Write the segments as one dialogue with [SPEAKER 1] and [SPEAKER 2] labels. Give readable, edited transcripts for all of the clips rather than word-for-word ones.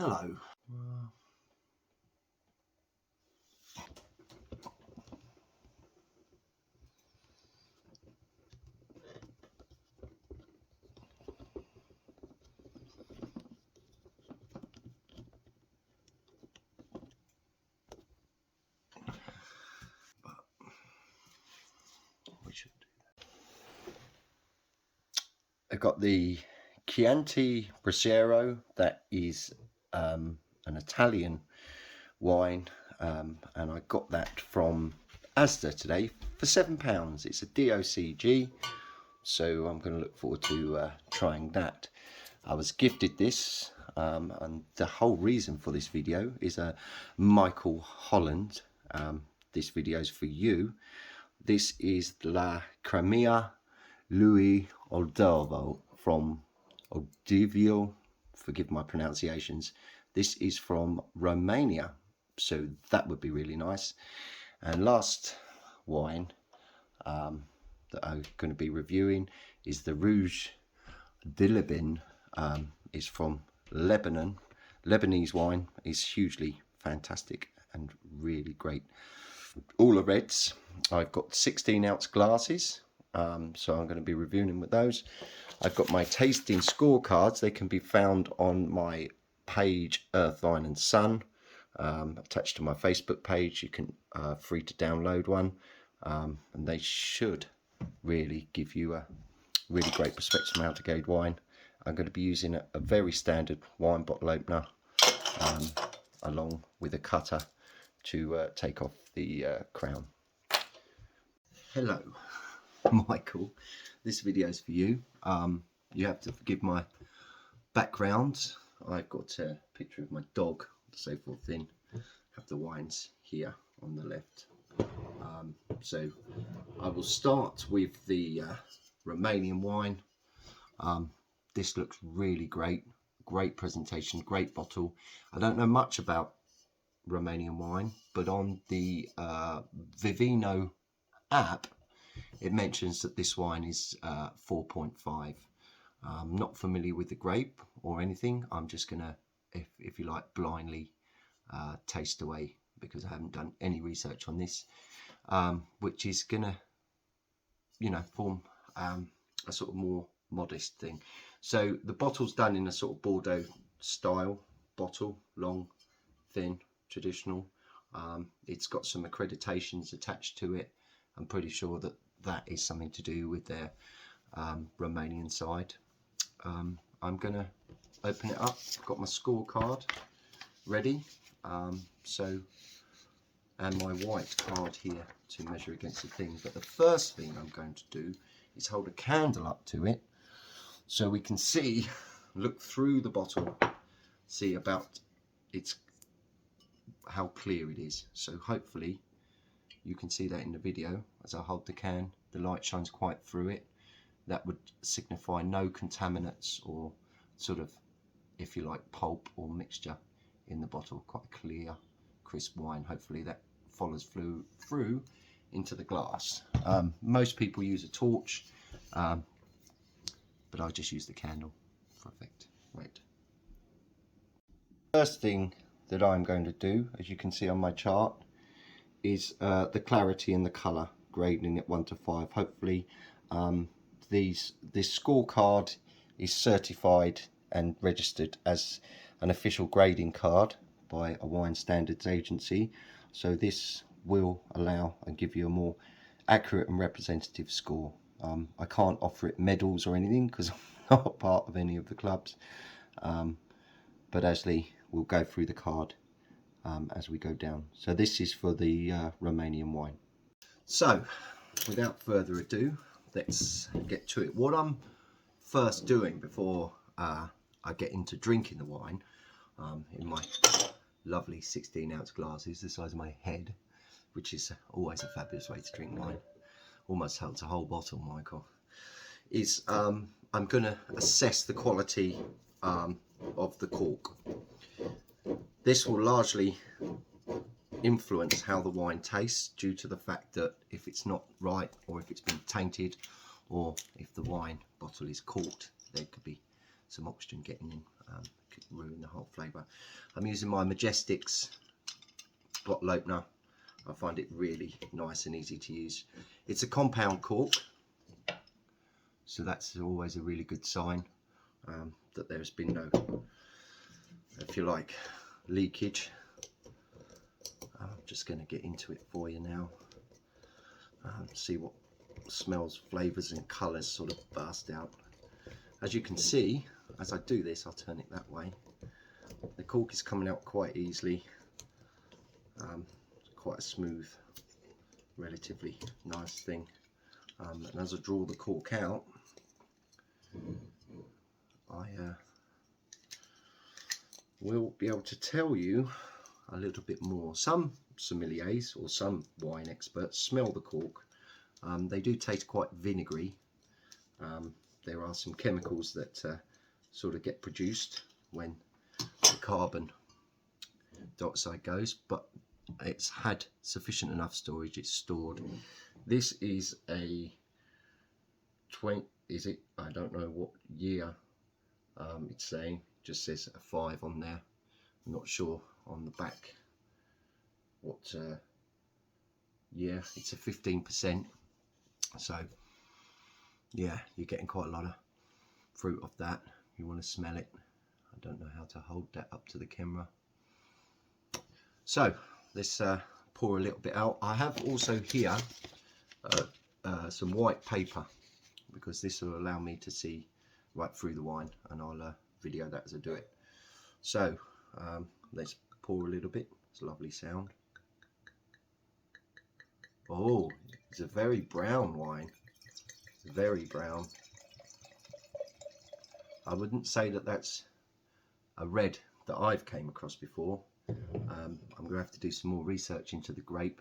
[SPEAKER 1] Hello. We should do that. I've got the Chianti Brasero. That is an Italian wine, and I got that from Asda today for £7. It's a DOCG, so I'm going to look forward to trying that. I was gifted this, and the whole reason for this video is a Michael Holland. This video is for you. This is La Cremia Louis Oldovo from Odivio. Forgive my pronunciations. This is from Romania, so that would be really nice. And last wine that I'm going to be reviewing is the Rouge de Liban. Is from Lebanon. Lebanese wine is hugely fantastic and really great. All are reds. I've got 16-ounce glasses, so I'm going to be reviewing them with those. I've got my tasting scorecards. They can be found on my page Earth, Vine and Sun, attached to my Facebook page. You can free to download one, and they should really give you a really great perspective on how to grade wine. I'm going to be using a very standard wine bottle opener, along with a cutter to take off the crown. Hello, Michael. This video is for you. You have to forgive my background. I've got a picture of my dog, so forth. Then have the wines here on the left. So I will start with the Romanian wine. This looks really great. Great presentation, great bottle. I don't know much about Romanian wine, but on the Vivino app, it mentions that this wine is 4.5. I'm not familiar with the grape or anything. I'm just gonna, if you like, blindly taste away, because I haven't done any research on this, which is gonna, form a sort of more modest thing. So the bottle's done in a sort of Bordeaux style bottle, long, thin, traditional. It's got some accreditations attached to it. I'm pretty sure that that is something to do with their Romanian side. I'm gonna open it up. I've got my scorecard ready, and my white card here to measure against the thing. But the first thing I'm going to do is hold a candle up to it, so we can see, look through the bottle, see about how clear it is. So hopefully you can see that in the video. As I hold the can, the light shines quite through it. That would signify no contaminants or sort of, if you like, pulp or mixture in the bottle. Quite clear, crisp wine. Hopefully that follows through into the glass. Most people use a torch, but I just use the candle for effect. Right. First thing that I'm going to do, as you can see on my chart, is the clarity and the colour, grading it 1 to 5. Hopefully this scorecard is certified and registered as an official grading card by a wine standards agency, so this will allow and give you a more accurate and representative score. I can't offer it medals or anything because I'm not part of any of the clubs, but Ashley will go through the card as we go down. So this is for the Romanian wine. So without further ado, let's get to it. What I'm first doing before I get into drinking the wine, in my lovely 16-ounce glasses the size of my head, which is always a fabulous way to drink wine, almost holds a whole bottle, Michael, is I'm going to assess the quality of the cork. This will largely influence how the wine tastes, due to the fact that if it's not right, or if it's been tainted, or if the wine bottle is corked, there could be some oxygen getting in, could ruin the whole flavour. I'm using my Majestics bottle opener. I find it really nice and easy to use. It's a compound cork, so that's always a really good sign that there's been no, if you like, leakage. I'm just going to get into it for you now. See what smells, flavours and colours sort of burst out. As you can see, as I do this, I'll turn it that way. The cork is coming out quite easily. Quite a smooth, relatively nice thing. And as I draw the cork out, I will be able to tell you a little bit more. Some sommeliers or some wine experts smell the cork. They do taste quite vinegary. There are some chemicals that sort of get produced when the carbon dioxide goes, but it's had sufficient enough storage, it's stored. This is a 20, is it? I don't know what year it's saying, just says a 5 on there. I'm not sure on the back what year. It's a 15%, so yeah, you're getting quite a lot of fruit off that. You want to smell it. I don't know how to hold that up to the camera. So let's pour a little bit out. I have also here some white paper, because this will allow me to see right through the wine, and I'll video that as I do it. So let's pour a little bit. It's a lovely sound. Oh, it's a very brown wine, very brown. I wouldn't say that that's a red that I've came across before. I'm going to have to do some more research into the grape.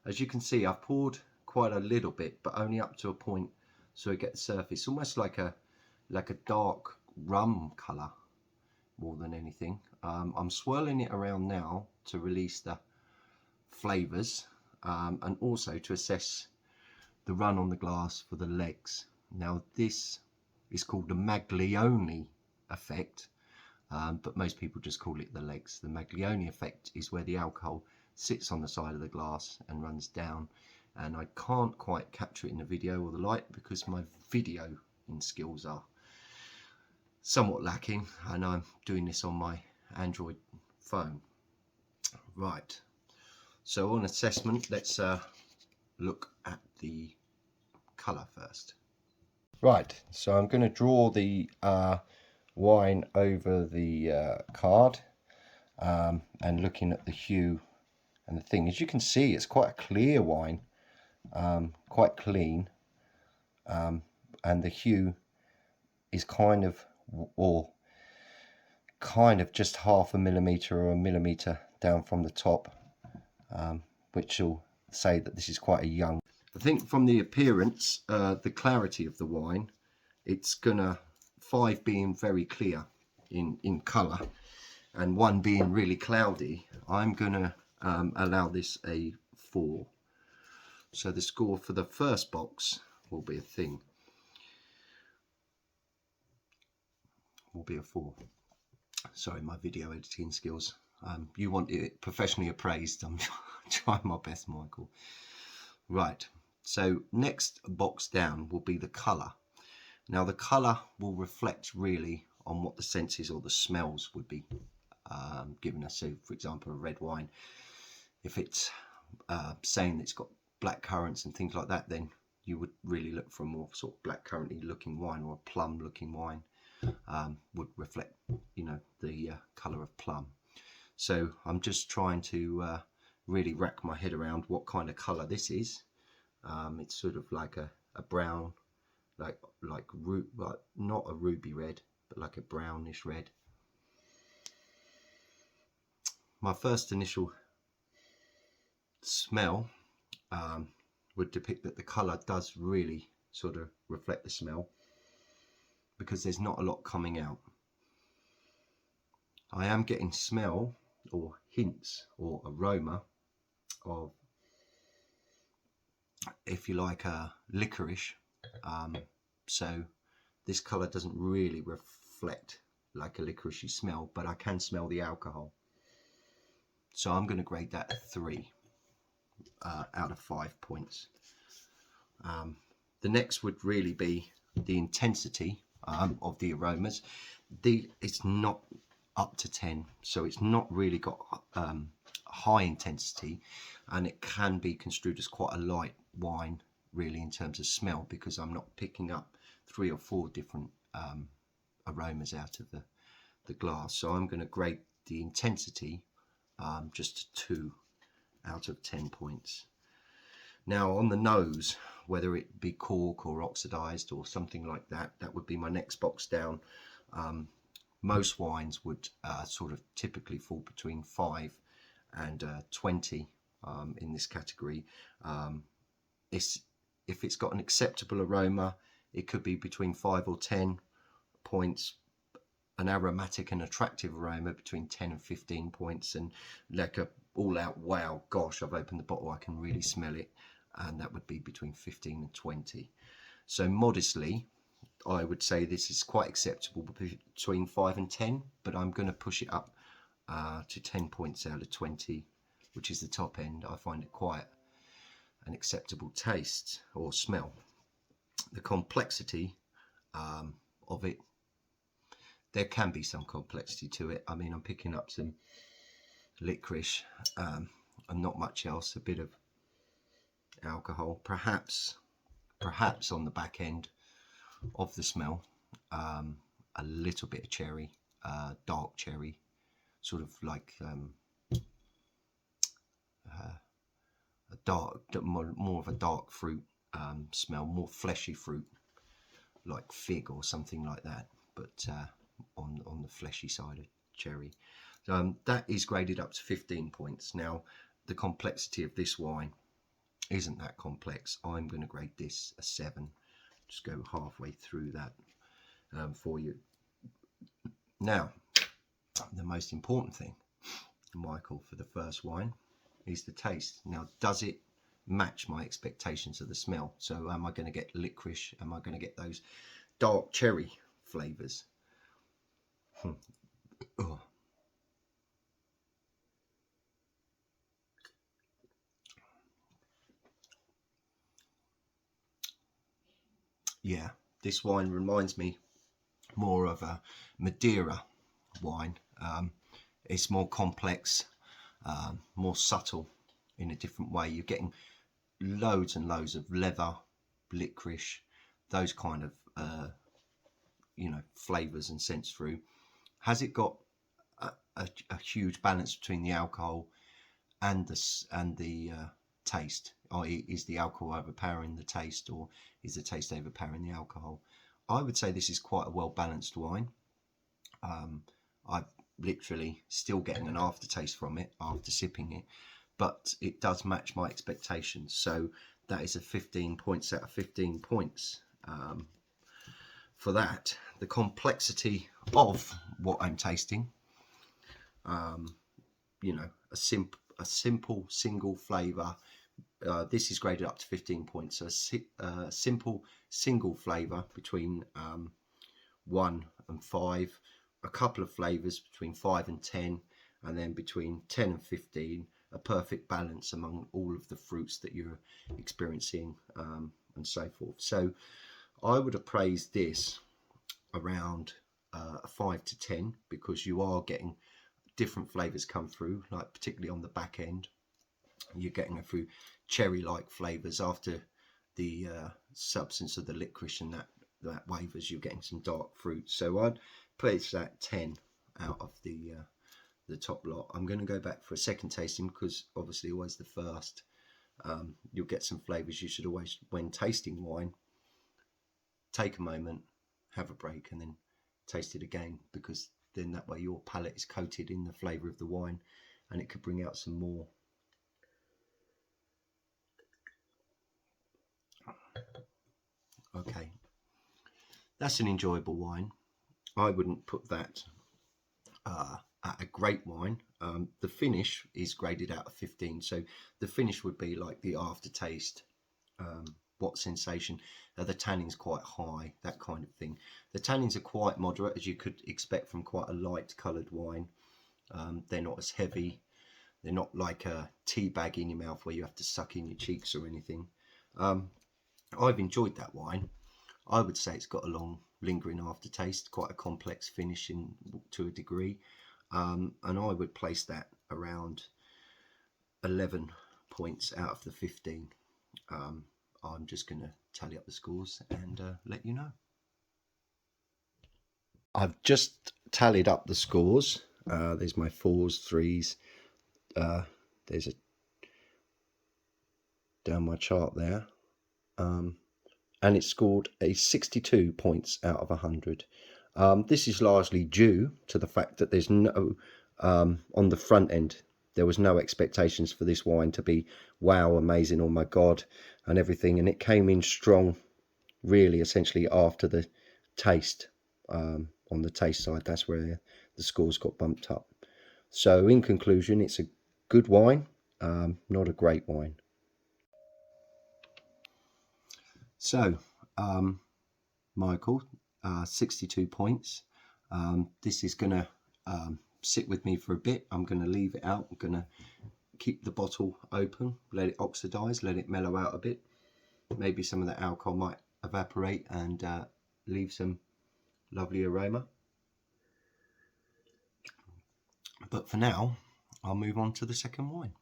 [SPEAKER 1] As you can see, I've poured quite a little bit, but only up to a point so I get the surface, almost like a dark rum colour more than anything. I'm swirling it around now to release the flavours, and also to assess the run on the glass for the legs. Now this is called the Maglione effect, but most people just call it the legs. The Maglione effect is where the alcohol sits on the side of the glass and runs down, and I can't quite capture it in the video or the light because my video in skills are somewhat lacking, and I'm doing this on my Android phone. Right, so on assessment, let's look at the colour first. Right, so I'm going to draw the wine over the card, and looking at the hue and the thing. As you can see, it's quite a clear wine, quite clean, and the hue is kind of just half a millimetre or a millimetre down from the top, which will say that this is quite a young. I think from the appearance, the clarity of the wine, it's gonna 5 being very clear in colour and 1 being really cloudy. I'm gonna allow this a 4. So the score for the first box will be a 4. Sorry, my video editing skills. You want it professionally appraised. I'm trying my best, Michael. Right, so next box down will be the colour. Now the colour will reflect really on what the senses or the smells would be giving us. So for example, a red wine, if it's saying that it's got black currants and things like that, then you would really look for a more sort of black curranty looking wine, or a plum looking wine would reflect, you know, the colour of plum. So I'm just trying to really rack my head around what kind of colour this is. It's sort of like a brown, like not a ruby red, but like a brownish red. My first initial smell would depict that the colour does really sort of reflect the smell, because there's not a lot coming out. I am getting smell or hints or aroma of, if you like, licorice. So this colour doesn't really reflect like a licoricey smell, but I can smell the alcohol. So I'm going to grade that a 3 out of 5 points. The next would really be the intensity of the aromas. It's not up to 10, so it's not really got high intensity, and it can be construed as quite a light wine really in terms of smell, because I'm not picking up 3 or 4 different aromas out of the glass. So I'm going to grade the intensity just 2 out of 10 points. Now on the nose, whether it be cork or oxidized or something like that, that would be my next box down. Most wines would sort of typically fall between 5 and 20 in this category. If it's got an acceptable aroma, it could be between 5 or 10 points. An aromatic and attractive aroma between 10 and 15 points, and like a all-out wow, gosh, I've opened the bottle, I can really smell it, and that would be between 15 and 20. So modestly, I would say this is quite acceptable between 5 and 10, but I'm going to push it up to 10 points out of 20, which is the top end. I find it quite an acceptable taste or smell. The complexity of it, there can be some complexity to it. I mean, I'm picking up some licorice and not much else, a bit of alcohol, perhaps on the back end of the smell, a little bit of cherry, dark cherry, sort of like a dark, more of a dark fruit smell, more fleshy fruit, like fig or something like that, but on the fleshy side of cherry. That is graded up to 15 points. Now, the complexity of this wine isn't that complex. I'm going to grade this a 7. Just go halfway through that for you. Now, the most important thing, Michael, for the first wine is the taste. Now, does it match my expectations of the smell? So am I going to get licorice? Am I going to get those dark cherry flavours? Oh. Yeah, this wine reminds me more of a Madeira wine. It's more complex, more subtle in a different way. You're getting loads and loads of leather, licorice, those kind of flavours and scents through. Has it got a huge balance between the alcohol and the taste? I.e., is the alcohol overpowering the taste, or is the taste overpowering the alcohol? I would say this is quite a well balanced wine. I'm literally still getting an aftertaste from it after sipping it, but it does match my expectations. So that is a 15 points out of 15 points for that. The complexity of what I'm tasting, a simple single flavour. This is graded up to 15 points. So a simple single flavour between 1 and 5, a couple of flavours between 5 and 10, and then between 10 and 15, a perfect balance among all of the fruits that you're experiencing and so forth. So I would appraise this around a 5 to 10, because you are getting different flavours come through, like particularly on the back end. You're getting a few cherry-like flavours after the substance of the licorice and that wavers. You're getting some dark fruit. So I'd place that 10 out of the top lot. I'm going to go back for a second tasting, because obviously always the first, you'll get some flavours. You should always, when tasting wine, take a moment, have a break, and then taste it again, because then that way your palate is coated in the flavour of the wine, and it could bring out some more. Okay, that's an enjoyable wine. I wouldn't put that at a great wine. The finish is graded out of 15, so the finish would be like the aftertaste what sensation. The tannins quite high, that kind of thing. The tannins are quite moderate, as you could expect from quite a light coloured wine. They're not as heavy. They're not like a tea bag in your mouth where you have to suck in your cheeks or anything. I've enjoyed that wine. I would say it's got a long lingering aftertaste, quite a complex finish to a degree. And I would place that around 11 points out of the 15. I'm just going to tally up the scores and let you know. I've just tallied up the scores. There's my 4s, 3s. There's a down my chart there. And it scored a 62 points out of 100. This is largely due to the fact that there's no, on the front end, there was no expectations for this wine to be wow, amazing, oh my God, and everything. And it came in strong, really, essentially after the taste. On the taste side, that's where the scores got bumped up. So in conclusion, it's a good wine, not a great wine. So, Michael, 62 points. This is going to sit with me for a bit. I'm going to leave it out. I'm going to keep the bottle open, let it oxidize, let it mellow out a bit. Maybe some of the alcohol might evaporate and leave some lovely aroma. But for now, I'll move on to the second wine.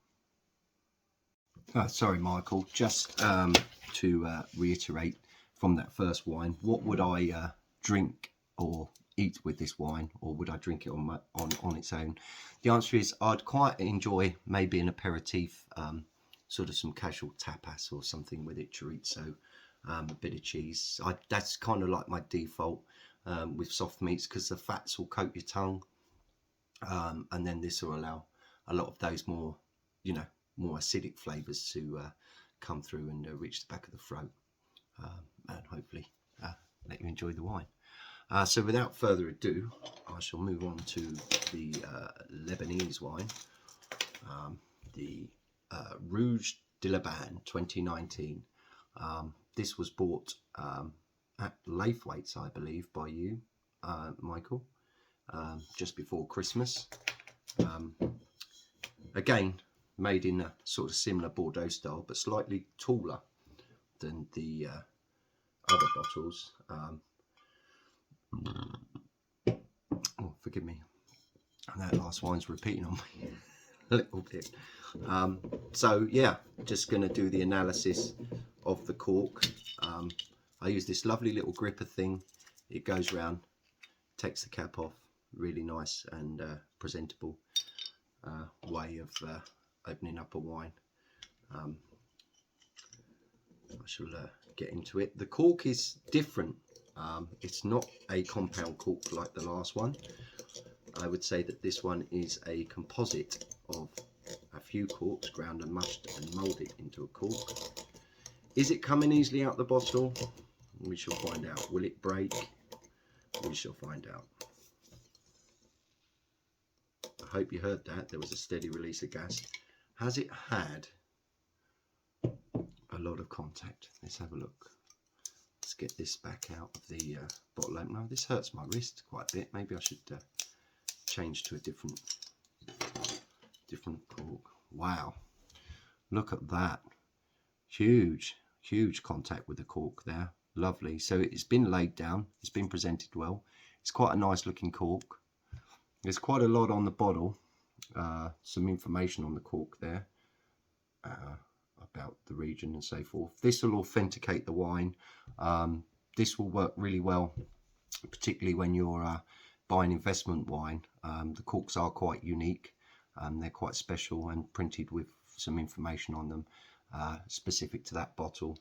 [SPEAKER 1] Sorry, Michael, just to reiterate from that first wine, what would I drink or eat with this wine, or would I drink it on its own? The answer is I'd quite enjoy maybe an aperitif, sort of some casual tapas or something with it, chorizo, a bit of cheese. That's kind of like my default with soft meats, because the fats will coat your tongue, and then this will allow a lot of those more, more acidic flavours to come through and reach the back of the throat, and hopefully let you enjoy the wine. So without further ado, I shall move on to the Lebanese wine, the Rouge de Liban 2019. This was bought at Laithwaite's, I believe, by you, Michael, just before Christmas. Again, made in a sort of similar Bordeaux style, but slightly taller than the other bottles. Oh, forgive me. And that last wine's repeating on me a little bit. So yeah, just going to do the analysis of the cork. I use this lovely little gripper thing. It goes round, takes the cap off. Really nice and presentable way of opening up a wine. I shall get into it. The cork is different. It's not a compound cork like the last one. I would say that this one is a composite of a few corks ground and mushed and moulded into a cork. Is it coming easily out the bottle? We shall find out. Will it break? We shall find out. I hope you heard that. There was a steady release of gas. Has it had a lot of contact? Let's have a look. Let's get this back out of the bottle opener. This hurts my wrist quite a bit. Maybe I should change to a different cork. Wow, look at that. Huge contact with the cork there. Lovely. So it's been laid down. It's been presented well. It's quite a nice looking cork. There's quite a lot on the bottle, some information on the cork there about the region and so forth. This will authenticate the wine. This will work really well, particularly when you're buying investment wine. The corks are quite unique. They're quite special and printed with some information on them specific to that bottle.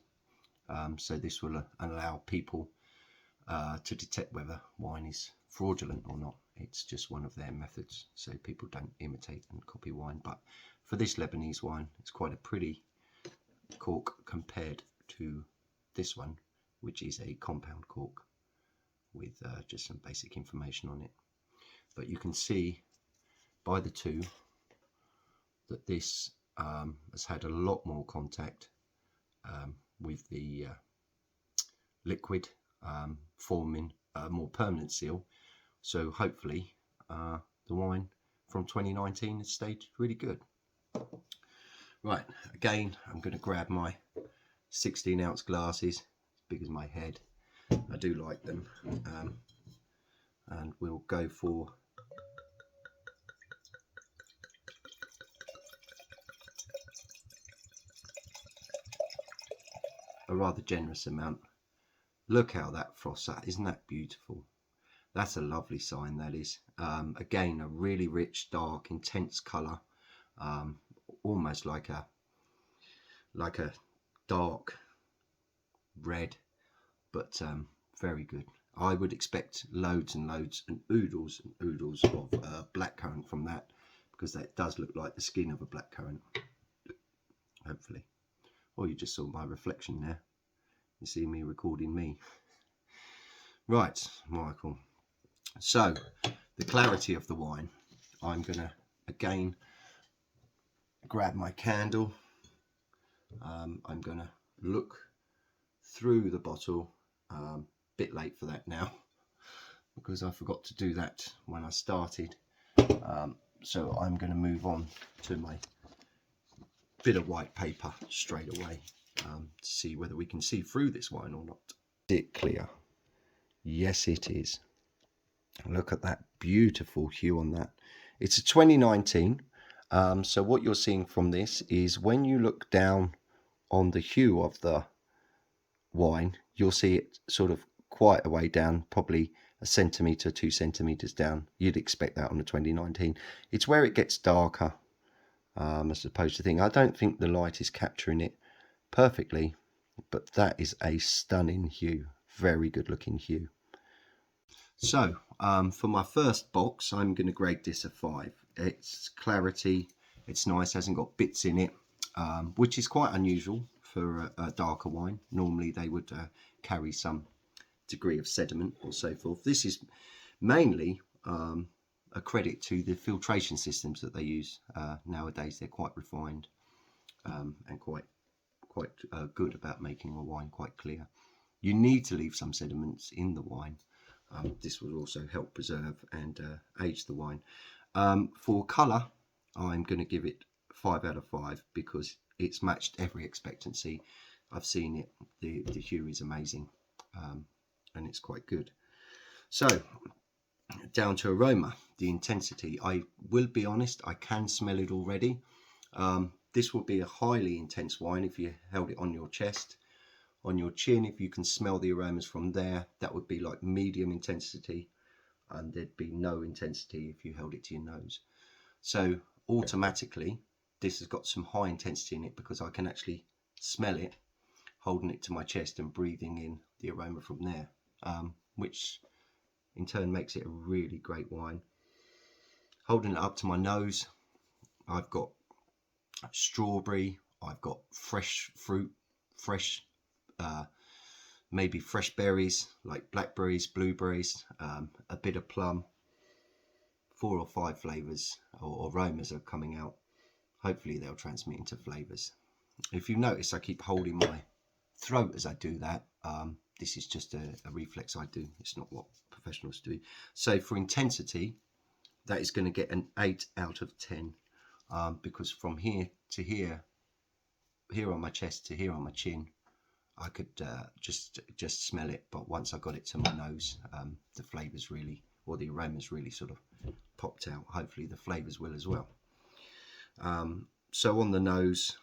[SPEAKER 1] So this will allow people to detect whether wine is fraudulent or not. It's just one of their methods, so people don't imitate and copy wine. But for this Lebanese wine, it's quite a pretty cork compared to this one, which is a compound cork with just some basic information on it. But you can see by the two that this has had a lot more contact with the liquid forming a more permanent seal. So hopefully the wine from 2019 has stayed really good. Right, again, I'm going to grab my 16-ounce glasses, as big as my head. I do like them. And we'll go for a rather generous amount. Look how that frosts out. Isn't that beautiful? That's a lovely sign, that is. Again, a really rich, dark, intense colour, almost like a dark red, but very good. I would expect loads and loads and oodles of blackcurrant from that, because that does look like the skin of a blackcurrant, hopefully. Oh, you just saw my reflection there. You see me recording me. Right, Michael. So, the clarity of the wine. I'm going to, again, grab my candle. I'm going to look through the bottle. Bit late for that now, because I forgot to do that when I started. So I'm going to move on to my bit of white paper straight away to see whether we can see through this wine or not. Is it clear? Yes, it is. Look at that beautiful hue on that. It's a 2019. So what you're seeing from this is when you look down on the hue of the wine, you'll see it sort of quite a way down, probably a centimetre, 2 centimetres down. You'd expect that on the 2019. It's where it gets darker, as opposed to thing. I don't think the light is capturing it perfectly, but that is a stunning hue. Very good looking hue. So for my first box, I'm going to grade this a 5. It's clarity, it's nice, hasn't got bits in it, which is quite unusual for a darker wine. Normally they would carry some degree of sediment or so forth. This is mainly a credit to the filtration systems that they use nowadays. They're quite refined and quite good about making a wine quite clear. You need to leave some sediments in the wine. This will also help preserve and age the wine. For colour, I'm going to give it 5 out of 5 because it's matched every expectancy. I've seen it. The hue is amazing, and it's quite good. So down to aroma, the intensity. I will be honest, I can smell it already. This will be a highly intense wine if you held it on your chest. On your chin, if you can smell the aromas from there, that would be like medium intensity, and there'd be no intensity if you held it to your nose. So automatically this has got some high intensity in it because I can actually smell it holding it to my chest and breathing in the aroma from there, which in turn makes it a really great wine. Holding it up to my nose, I've got strawberry, I've got fresh fruit, maybe fresh berries like blackberries, blueberries, a bit of plum. 4 or 5 flavors or aromas are coming out. Hopefully they'll transmit into flavors. If you notice, I keep holding my throat as I do that. This is just a reflex I do. It's not what professionals do. So for intensity, that is going to get an 8 out of 10, because from here to here on my chest to here on my chin, I could just smell it. But once I got it to my nose, the flavors really, or the aromas really sort of popped out. Hopefully the flavors will as well. So on the nose,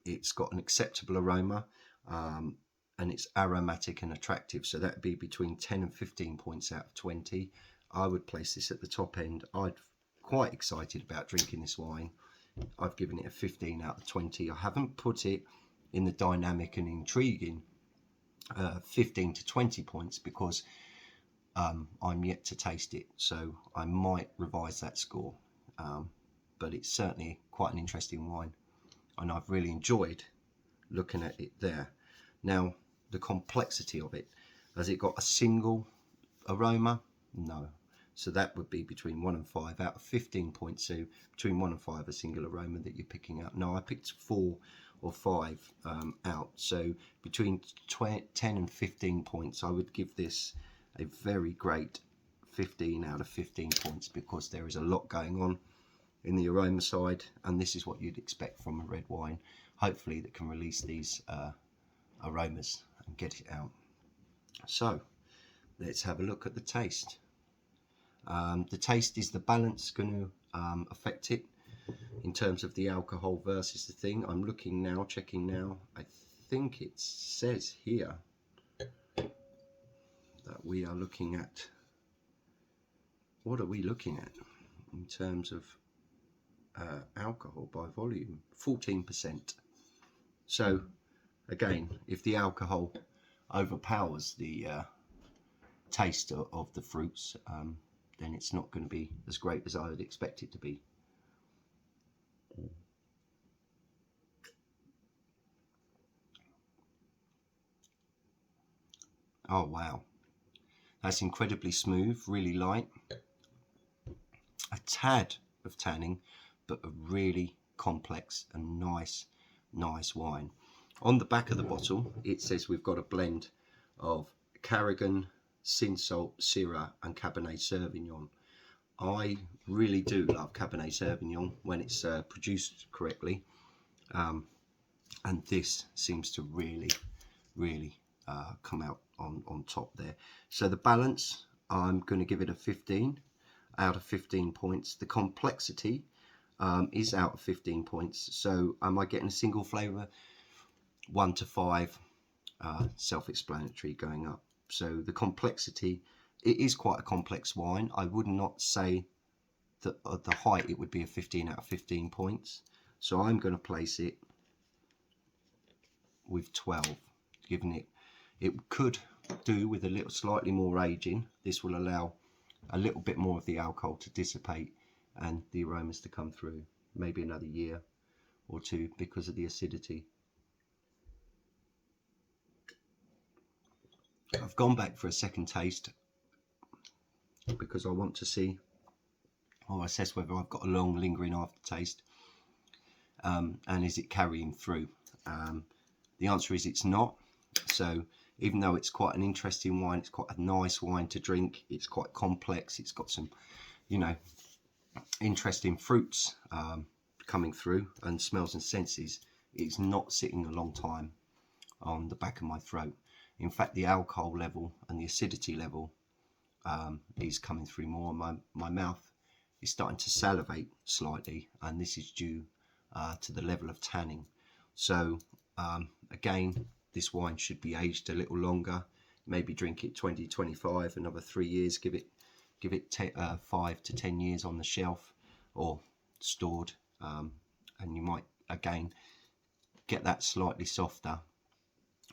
[SPEAKER 1] it's got an acceptable aroma, and it's aromatic and attractive. So that would be between 10 and 15 points out of 20. I would place this at the top end. I'm quite excited about drinking this wine. I've given it a 15 out of 20. I haven't put it in the dynamic and intriguing 15 to 20 points because I'm yet to taste it, so I might revise that score, but it's certainly quite an interesting wine, and I've really enjoyed looking at it there. Now, the complexity of it, has it got a single aroma? No. So that would be between 1 and 5 out of 15 points. So between 1 and 5, a single aroma that you're picking up. No, I picked 4 or 5 out. So between 10 and 15 points. I would give this a very great 15 out of 15 points, because there is a lot going on in the aroma side, and this is what you'd expect from a red wine, hopefully, that can release these aromas and get it out. So let's have a look at the taste. The taste is the balance going to affect it in terms of the alcohol versus the thing. I'm looking now, checking now. I think it says here that we are looking at, what are we looking at in terms of alcohol by volume? 14%. So again, if the alcohol overpowers the taste of the fruits, then it's not going to be as great as I would expect it to be. Oh wow, that's incredibly smooth, really light, a tad of tanning, but a really complex and nice wine. On the back of the bottle it says we've got a blend of Carrigan, Cinsault, Syrah and Cabernet Sauvignon. I really do love Cabernet Sauvignon when it's produced correctly, and this seems to really come out on top there. So the balance, I'm going to give it a 15 out of 15 points. The complexity is out of 15 points. So am I getting a single flavour? 1 to 5, self-explanatory, going up. So the complexity, it is quite a complex wine. I would not say that at the height it would be a 15 out of 15 points. So I'm going to place it with 12, giving it, it could do with a little slightly more aging. This will allow a little bit more of the alcohol to dissipate and the aromas to come through, maybe another year or two because of the acidity. I've gone back for a second taste because I want to see or assess whether I've got a long lingering aftertaste, and is it carrying through. The answer is it's not. So even though it's quite an interesting wine, it's quite a nice wine to drink, it's quite complex, it's got some, you know, interesting fruits coming through and smells and senses, it's not sitting a long time on the back of my throat. In fact, the alcohol level and the acidity level is coming through more. My mouth is starting to salivate slightly, and this is due to the level of tanning. So again, this wine should be aged a little longer, maybe drink it 20, 25, another 3 years, give it 5 to 10 years on the shelf or stored, and you might again get that slightly softer,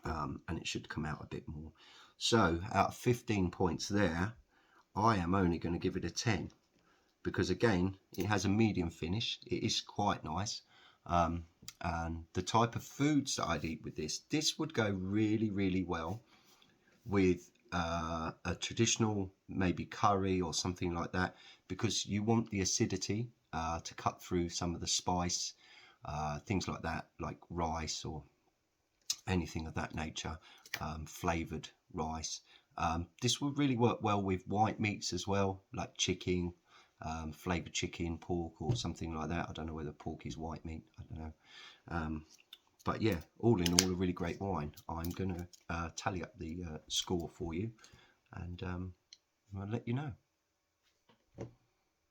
[SPEAKER 1] and it should come out a bit more. So out of 15 points there, I am only going to give it a 10, because again, it has a medium finish, it is quite nice. And the type of foods that I'd eat with this would go really well with a traditional maybe curry or something like that, because you want the acidity to cut through some of the spice, things like that, like rice or anything of that nature, flavoured rice. This would really work well with white meats as well, like chicken, flavoured chicken, pork or something like that. I don't know whether pork is white meat, I don't know. But yeah, all in all, a really great wine. I'm going to tally up the score for you, and I'll let you know.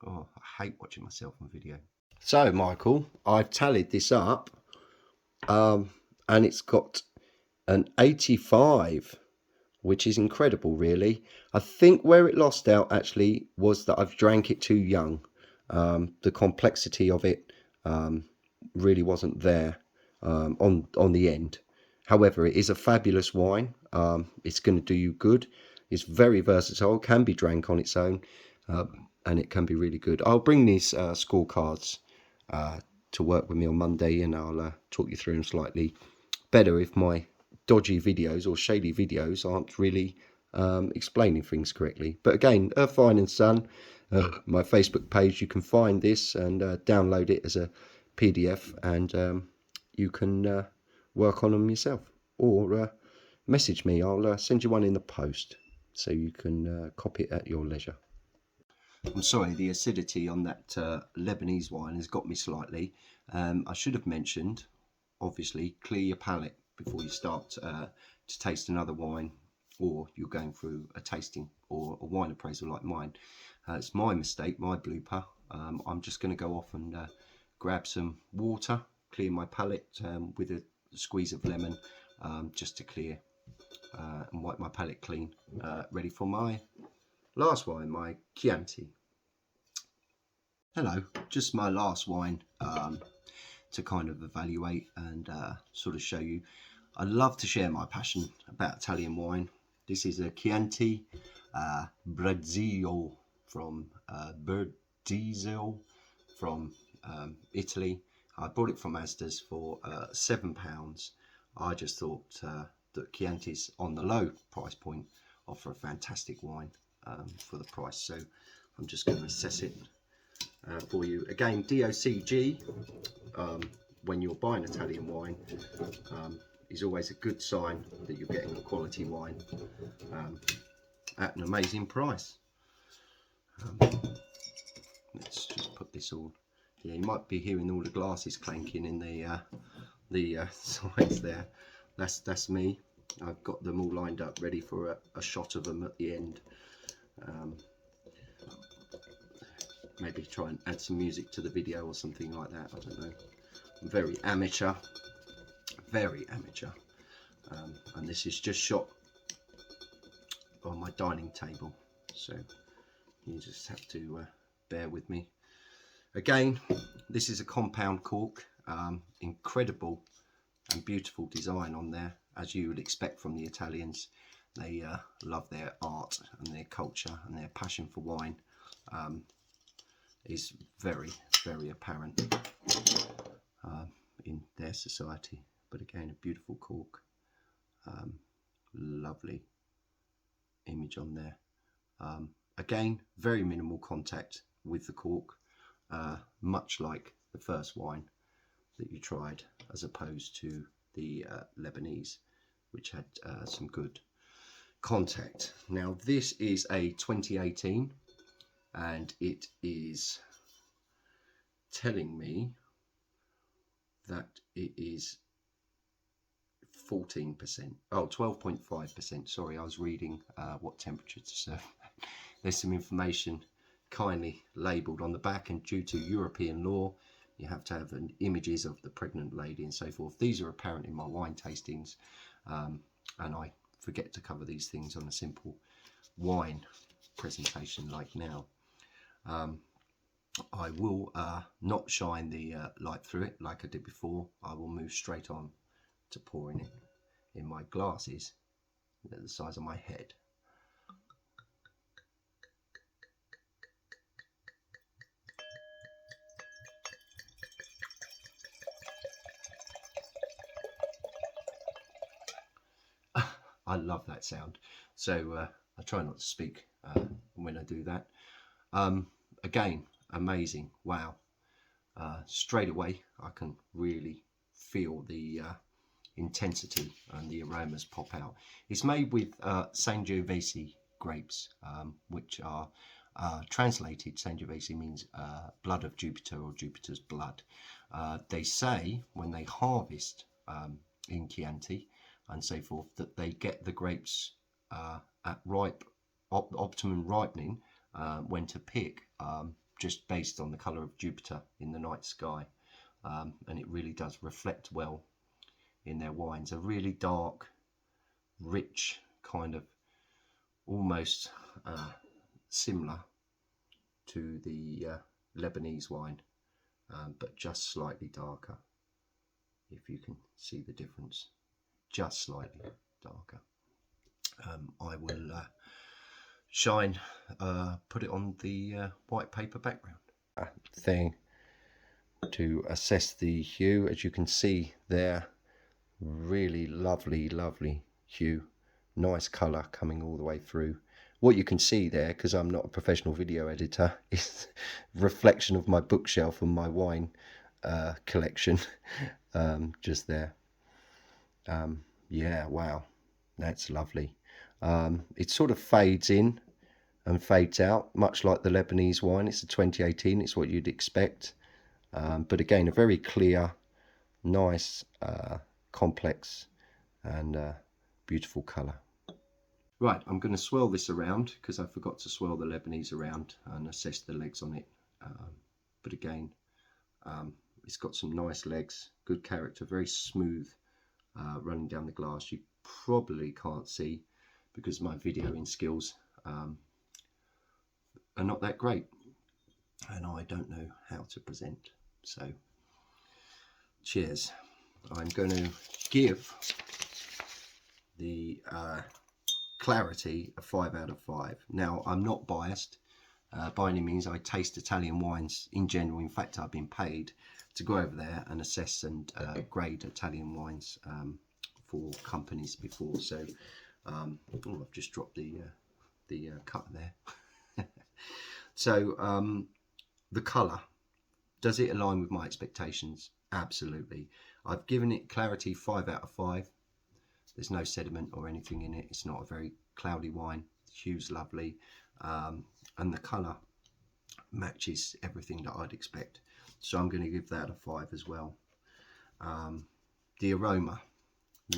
[SPEAKER 1] Oh, I hate watching myself on video. So Michael, I've tallied this up, and it's got an 85, which is incredible really. I think where it lost out actually was that I've drank it too young. The complexity of it really wasn't there on the end. However, it is a fabulous wine. It's going to do you good. It's very versatile, can be drank on its own, and it can be really good. I'll bring these scorecards to work with me on Monday, and I'll talk you through them slightly better if my dodgy videos or shady videos aren't really explaining things correctly. But again, Earth, Wine and Sun, my Facebook page, you can find this and download it as a PDF, and you can work on them yourself, or message me. I'll send you one in the post so you can copy it at your leisure. I'm sorry, the acidity on that Lebanese wine has got me slightly. I should have mentioned, obviously, clear your palate before you start to taste another wine, or you're going through a tasting or a wine appraisal like mine. It's my mistake, my blooper. I'm just going to go off and grab some water, clear my palate with a squeeze of lemon, just to clear and wipe my palate clean, ready for my last wine, my Chianti. Hello, just my last wine to kind of evaluate and sort of show you. I love to share my passion about Italian wine. This is a Chianti Brazil from Italy. I bought it from Asda's for £7. I just thought that Chianti's on the low price point offer a fantastic wine for the price. So I'm just going to assess it for you. Again, DOCG, when you're buying Italian wine, is always a good sign that you're getting a quality wine at an amazing price. Let's just put this all. Yeah, you might be hearing all the glasses clanking in the sides there. That's me. I've got them all lined up, ready for a shot of them at the end. Maybe try and add some music to the video or something like that. I don't know. I'm very amateur, and this is just shot on my dining table, so you just have to bear with me. Again, this is a compound cork, incredible and beautiful design on there, as you would expect from the Italians. They love their art and their culture, and their passion for wine is very, very apparent in their society. But again, a beautiful cork, lovely image on there. Again, very minimal contact with the cork, much like the first wine that you tried, as opposed to the Lebanese, which had some good contact. Now this is a 2018, and it is telling me that it is 14%. Oh, 12.5%. Sorry, I was reading what temperature to serve. There's some information kindly labelled on the back, and due to European law, you have to have images of the pregnant lady and so forth. These are apparent in my wine tastings, and I forget to cover these things on a simple wine presentation like now. I will not shine the light through it like I did before. I will move straight on to pouring it in my glasses at the size of my head. I love that sound, so I try not to speak when I do that. Again, amazing. Wow. Straight away I can really feel the intensity and the aromas pop out. It's made with Sangiovese grapes, which are translated, Sangiovese means blood of Jupiter, or Jupiter's blood. They say when they harvest in Chianti and so forth, that they get the grapes at optimum ripening, when to pick, just based on the colour of Jupiter in the night sky, and it really does reflect well in their wines. A really dark, rich, kind of almost similar to the Lebanese wine, but just slightly darker, if you can see the difference, just slightly darker. I will shine, put it on the white paper background thing to assess the hue. As you can see there, really lovely hue, nice colour coming all the way through. What you can see there, because I'm not a professional video editor, is reflection of my bookshelf and my wine collection. just there. Yeah, wow, that's lovely. It sort of fades in and fades out, much like the Lebanese wine. It's a 2018, it's what you'd expect. But again, a very clear, nice, complex, and beautiful colour. Right, I'm going to swirl this around because I forgot to swirl the Lebanese around and assess the legs on it. But again, it's got some nice legs, good character, very smooth running down the glass. You probably can't see because my videoing skills are not that great and I don't know how to present. So, cheers. I'm going to give the clarity a 5 out of 5. Now, I'm not biased by any means. I taste Italian wines in general. In fact, I've been paid to go over there and assess and grade Italian wines for companies before. So, I've just dropped the cut there. So, the colour, does it align with my expectations? Absolutely. I've given it clarity 5 out of 5. There's no sediment or anything in it. It's not a very cloudy wine. The hue's lovely. And the colour matches everything that I'd expect. So I'm going to give that a 5 as well. The aroma.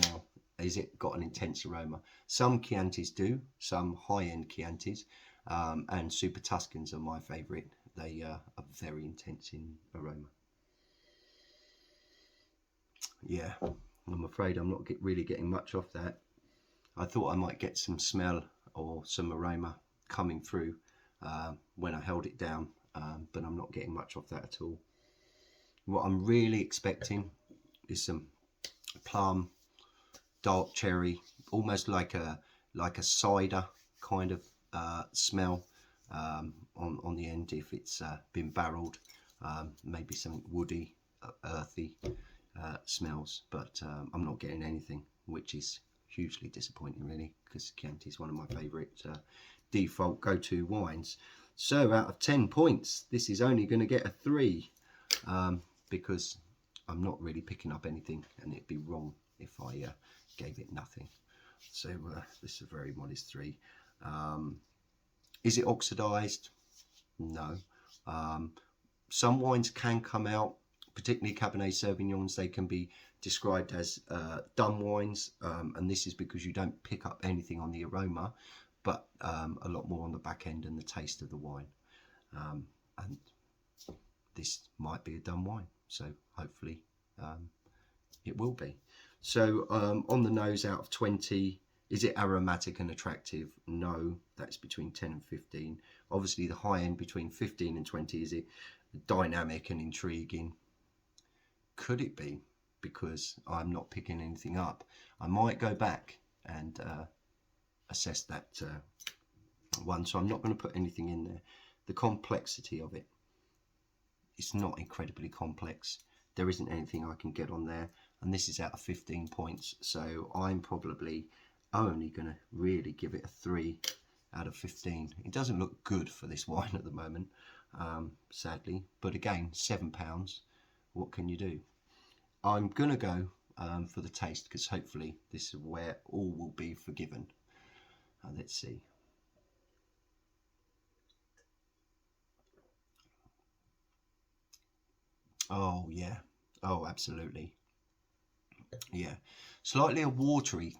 [SPEAKER 1] Now, has it got an intense aroma? Some Chiantis do, some high-end Chiantis. And Super Tuscans are my favourite. They are very intense in aroma. Yeah, I'm afraid I'm not really getting much off that. I thought I might get some smell or some aroma coming through when I held it down, but I'm not getting much off that at all. What I'm really expecting is some plum, dark cherry, almost like a cider kind of smell on the end if it's been barreled. Maybe something woody, earthy smells, but I'm not getting anything, which is hugely disappointing really, because Chianti is one of my favourite default go-to wines. So out of 10 points, this is only going to get a 3 because I'm not really picking up anything, and it'd be wrong if I gave it nothing. So this is a very modest 3. Is it oxidised? No. Some wines can come out, particularly Cabernet Sauvignons, they can be described as dun wines, and this is because you don't pick up anything on the aroma, but a lot more on the back end and the taste of the wine. And this might be a dun wine, so hopefully it will be. So on the nose, out of 20, is it aromatic and attractive? No, that's between 10 and 15. Obviously the high end between 15 and 20, is it dynamic and intriguing? Could it be? Because I'm not picking anything up. I might go back and assess that one, so I'm not going to put anything in there. The complexity of it, it's not incredibly complex. There isn't anything I can get on there, and this is out of 15 points, so I'm probably only going to really give it a 3 out of 15. It doesn't look good for this wine at the moment, sadly, but again, £7, what can you do? I'm going to go for the taste, because hopefully this is where all will be forgiven. Let's see. Oh yeah, oh absolutely, yeah. Slightly a watery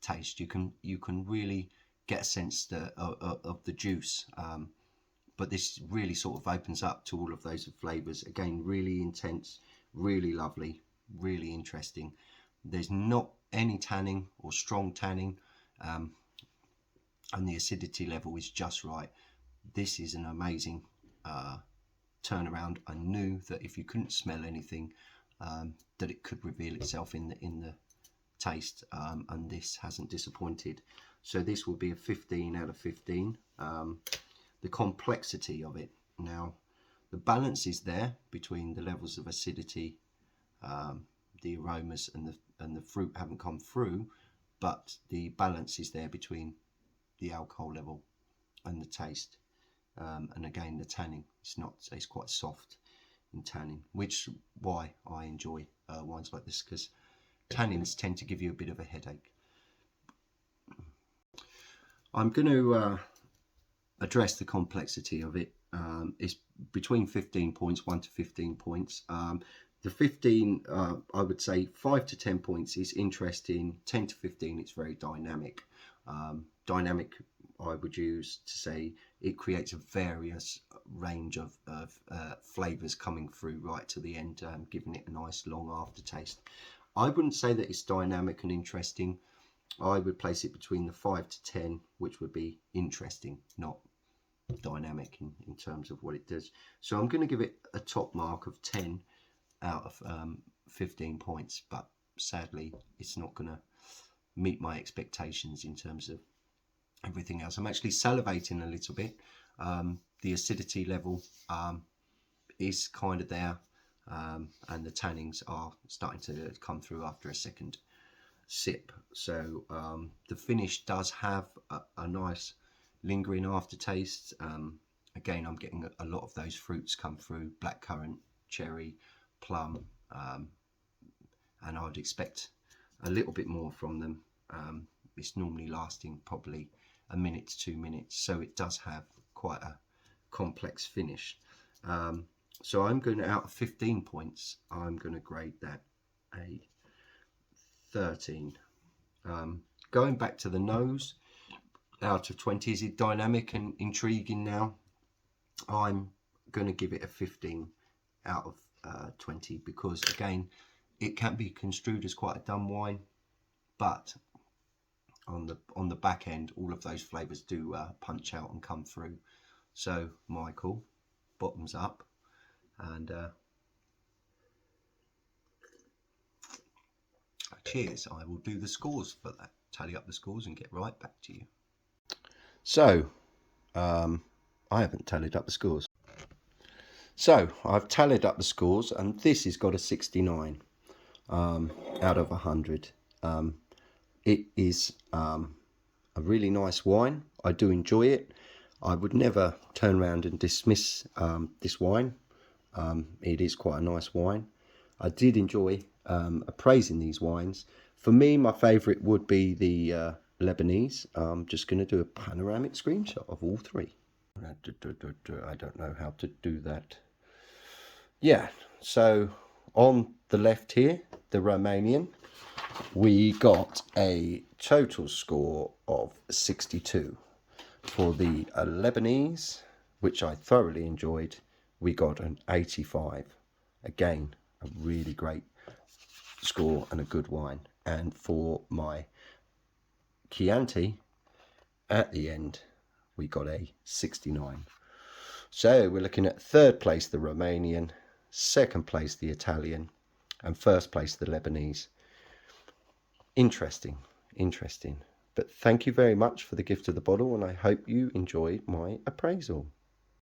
[SPEAKER 1] taste. You can really get a sense of the juice, but this really sort of opens up to all of those flavours. Again, really intense, really lovely, really interesting. There's not any tanning or strong tanning, and the acidity level is just right. This is an amazing turnaround. I knew that if you couldn't smell anything, that it could reveal itself in the taste, and this hasn't disappointed. So this will be a 15 out of 15. The complexity of it, now the balance is there between the levels of acidity, the aromas and the fruit haven't come through, but the balance is there between the alcohol level and the taste, and again the tanning, it's quite soft. in tannin, which why I enjoy wines like this, because tannins tend to give you a bit of a headache. I'm going to address the complexity of it. It's between 15 points, 1 to 15 points. The 15, I would say 5 to 10 points is interesting. 10 to 15, it's very dynamic. Dynamic, I would use to say it creates a various range of flavours coming through right to the end, giving it a nice long aftertaste. I wouldn't say that it's dynamic and interesting. I would place it between the 5 to 10, which would be interesting, not dynamic in terms of what it does. So I'm going to give it a top mark of 10 out of 15 points, but sadly it's not going to meet my expectations in terms of everything else. I'm actually salivating a little bit. The acidity level is kind of there, and the tannins are starting to come through after a second sip. So the finish does have a nice lingering aftertaste. Again, I'm getting a lot of those fruits come through: blackcurrant, cherry, plum, and I would expect a little bit more from them. It's normally lasting probably a minute to 2 minutes, so it does have quite a complex finish. So I'm going to, out of 15 points, I'm going to grade that a 13. Going back to the nose, out of 20, is it dynamic and intriguing now? I'm going to give it a 15 out of 20, because again, it can be construed as quite a dumb wine, but on the back end, all of those flavors do punch out and come through. So Michael, bottoms up, and cheers. I will do the scores for that, tally up the scores and get right back to you. So I haven't tallied up the scores. So I've tallied up the scores, and this has got a 69 out of 100. It is a really nice wine. I do enjoy it. I would never turn around and dismiss this wine. It is quite a nice wine. I did enjoy appraising these wines. For me, my favourite would be the Lebanese. I'm just going to do a panoramic screenshot of all three. I don't know how to do that. Yeah, so on the left here, the Romanian, we got a total score of 62. For the Lebanese, which I thoroughly enjoyed, we got an 85. Again, a really great score and a good wine. And for my Chianti, at the end, we got a 69. So we're looking at third place the Romanian, second place the Italian, and first place the Lebanese. Interesting. But thank you very much for the gift of the bottle, and I hope you enjoyed my appraisal.